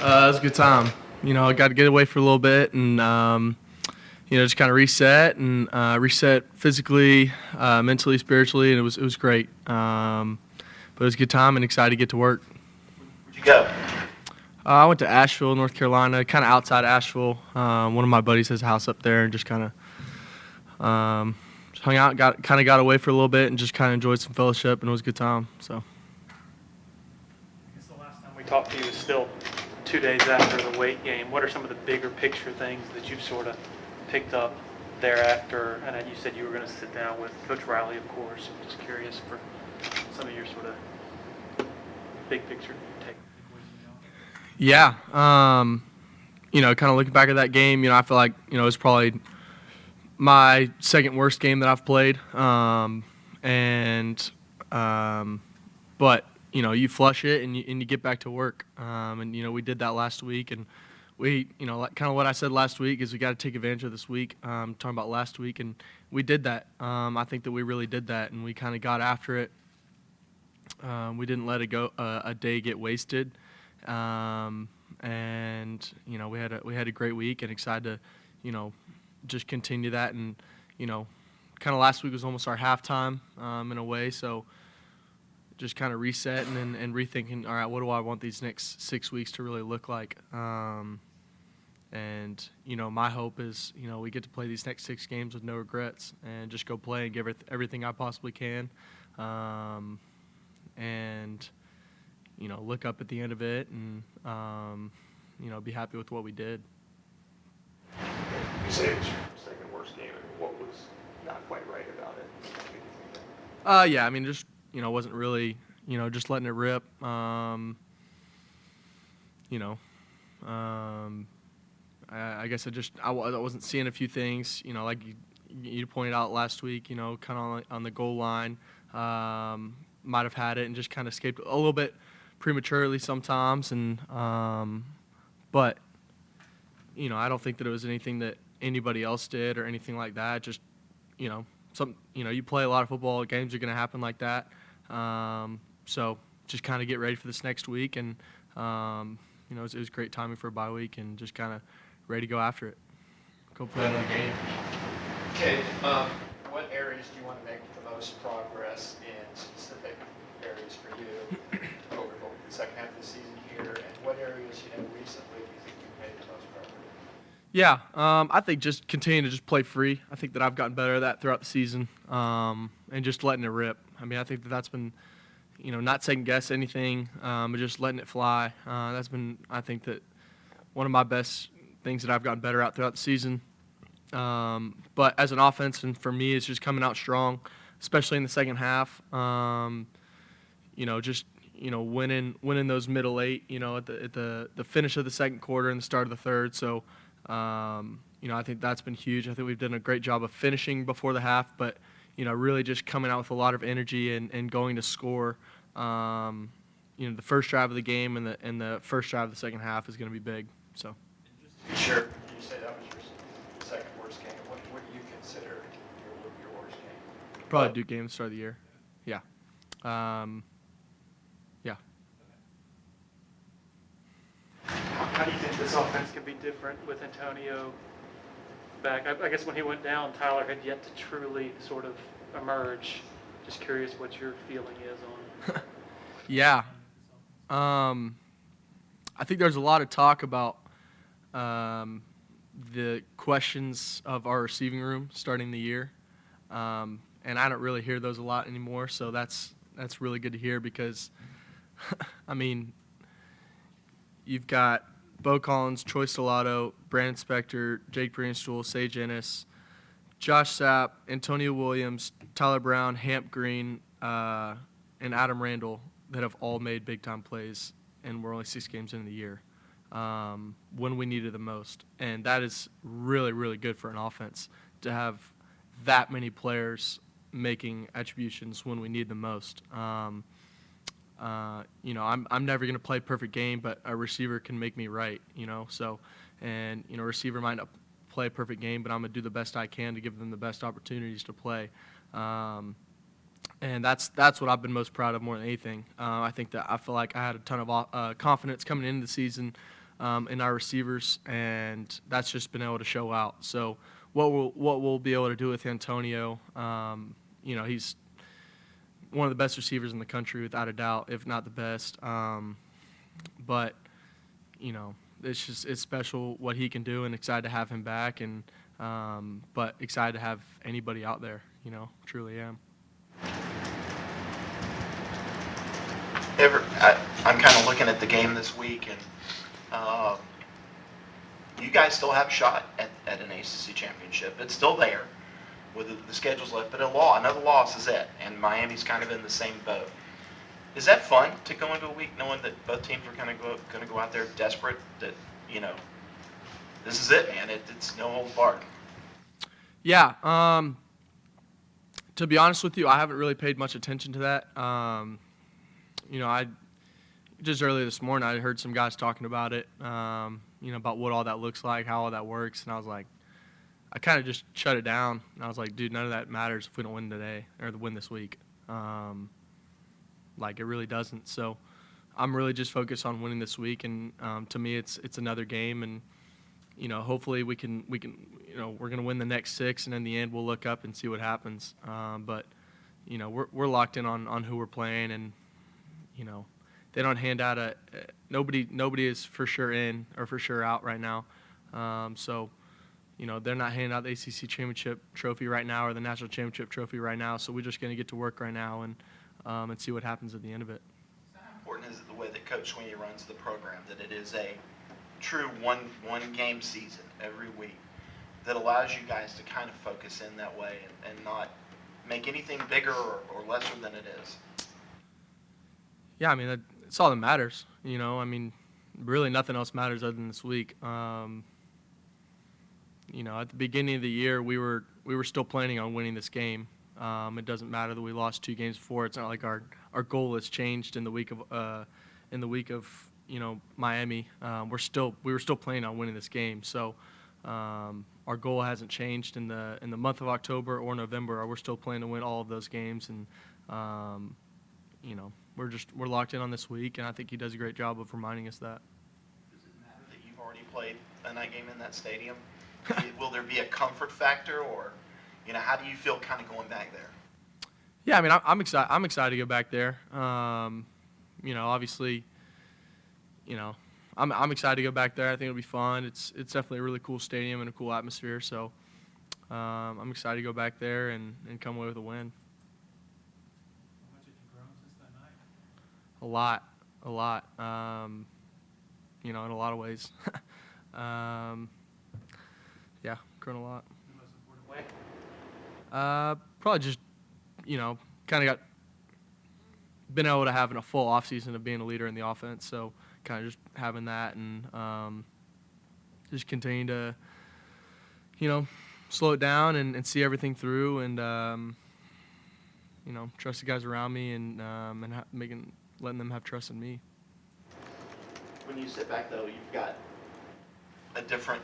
It was a good time. I got to get away for a little bit and, just kind of reset and reset physically, mentally, spiritually, and it was great. But it was a good time and excited to get to work. Where'd you go? I went to Asheville, North Carolina, kind of outside Asheville. One of my buddies has a house up there and just kind of hung out, got away for a little bit and just kind of enjoyed some fellowship, and it was a good time. So. I guess the last time we talked to you was still 2 days after the weight game. What are some of the bigger picture things that you've sort of picked up thereafter? And you said you were going to sit down with Coach Riley, of course. I'm just curious for some of your sort of big picture take. Yeah. Kind of looking back at that game, I feel like, it was probably my second worst game that I've played. But you flush it and you get back to work. We did that last week, and we, kind of what I said last week is we got to take advantage of this week. Talking about last week, and we did that. I think that we really did that, and we kind of got after it. We didn't let it go a day get wasted. We had a great week, and excited to, just continue that. And, kind of last week was almost our halftime in a way, so just kind of reset and rethinking, all right, what do I want these next 6 weeks to really look like? My hope is, we get to play these next 6 games with no regrets and just go play and give everything I possibly can. Look up at the end of it and, be happy with what we did. You say it's your second worst game, and what was not quite right about it? Just, wasn't really, just letting it rip. I guess I wasn't seeing a few things, like you pointed out last week, kind of on the goal line. Might have had it and just kind of escaped a little bit prematurely sometimes. But, I don't think that it was anything that anybody else did or anything like that. Just, you play a lot of football, games are going to happen like that. So just kind of get ready for this next week. And, it was great timing for a bye week and just kind of ready to go after it. Go play another game. Okay, what areas do you want to make the most progress in, specific areas for you over the second half of the season here, and what areas, recently do you think you've made the most progress? Yeah, I think just continue to just play free. I think that I've gotten better at that throughout the season, and just letting it rip. I think that's been, not second guess anything, but just letting it fly. That's been, I think, that one of my best things that I've gotten better at throughout the season. But as an offense, and for me, it's just coming out strong, especially in the second half. Winning those middle 8. At the finish of the second quarter and the start of the third. So, I think that's been huge. I think we've done a great job of finishing before the half, but really just coming out with a lot of energy and going to score. The first drive of the game and the first drive of the second half is going to be big. So. Just to be sure, you say that was your second worst game. What do you consider your worst game? Probably Duke game at the start of the year. Yeah. Yeah. How do you think this offense can be different with Antonio back? I guess when he went down, Tyler had yet to truly sort of emerge. Just curious what your feeling is on. Yeah. I think there's a lot of talk about the questions of our receiving room starting the year, and I don't really hear those a lot anymore. So that's really good to hear because, you've got Bo Collins, Troy Stellato, Brandon Spector, Jake Greenstool, Sage Ennis, Josh Sapp, Antonio Williams, Tyler Brown, Hamp Green, and Adam Randall that have all made big-time plays, and we're only 6 games into the year when we needed the most. And that is really, really good for an offense to have that many players making attributions when we need them most. I'm never going to play a perfect game, but a receiver can make me right, So, a receiver might not play a perfect game, but I'm going to do the best I can to give them the best opportunities to play. And that's what I've been most proud of more than anything. I think that I feel like I had a ton of confidence coming into the season in our receivers, and that's just been able to show out. So what we'll be able to do with Antonio, he's one of the best receivers in the country without a doubt, if not the best. But it's special what he can do, and excited to have him back, and but excited to have anybody out there. Truly am. I'm kind of looking at the game this week, and you guys still have a shot at an ACC championship. It's still there with the schedule's left, but another loss is it, and Miami's kind of in the same boat. Is that fun to go into a week knowing that both teams are going to go out there desperate that, this is it, man. It's no holds barred. Yeah. To be honest with you, I haven't really paid much attention to that. I just earlier this morning I heard some guys talking about it, about what all that looks like, how all that works, and I was like, I kind of just shut it down. And I was like, dude, none of that matters if we don't win today or win this week. It really doesn't. So I'm really just focused on winning this week, and to me, it's another game, and hopefully we can we're going to win the next 6, and in the end we'll look up and see what happens. But we're locked in on who we're playing, and they don't hand out nobody is for sure in or for sure out right now. So they're not handing out the ACC championship trophy right now or the national championship trophy right now. So we're just going to get to work right now and see what happens at the end of it. How important is it the way that Coach Sweeney runs the program, that it is a true one game season every week that allows you guys to kind of focus in that way and not make anything bigger or lesser than it is? Yeah, I mean, it's all that matters. Really nothing else matters other than this week. At the beginning of the year, we were still planning on winning this game. It doesn't matter that we lost 2 games before. It's not like our goal has changed in the week of Miami. We were still planning on winning this game. So our goal hasn't changed in the month of October or November. We're still planning to win all of those games, and we're locked in on this week, and I think he does a great job of reminding us that. Does it matter that you've already played a night game in that stadium? Will there be a comfort factor, or how do you feel kind of going back there? Yeah, I mean, I'm excited. I'm excited to go back there. Obviously, I'm excited to go back there. I think it'll be fun. It's definitely a really cool stadium and a cool atmosphere. So I'm excited to go back there and come away with a win. How much have you grown since that night? A lot. In a lot of ways. Yeah, grown a lot. The most important way? Probably just, kind of been able to have a full offseason of being a leader in the offense. So kind of just having that and just continue to, slow it down and see everything through and, trust the guys around me and letting them have trust in me. When you sit back, though, you've got a different,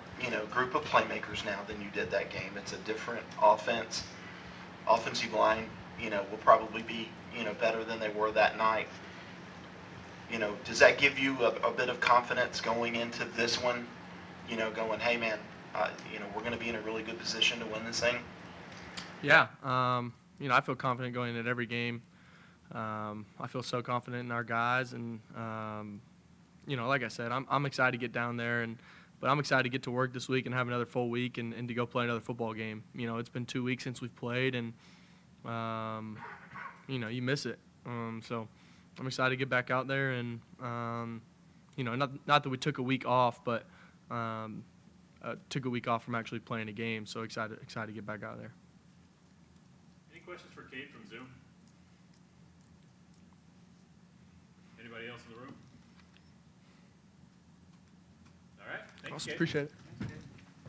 group of playmakers now than you did that game. It's a different offense. Offensive line, will probably be, better than they were that night. Does that give you a bit of confidence going into this one? Going, hey, man, we're going to be in a really good position to win this thing? Yeah. I feel confident going into every game. I feel so confident in our guys. And, like I said, I'm excited to get down there. But I'm excited to get to work this week and have another full week and to go play another football game. It's been 2 weeks since we've played, and, you miss it. So I'm excited to get back out there and, not that we took a week off, but took a week off from actually playing a game. So excited to get back out there. Any questions for Kate from Zoom? Anybody else in the room? All right, thank you, Awesome. Kate. Appreciate it. Thanks, Kate.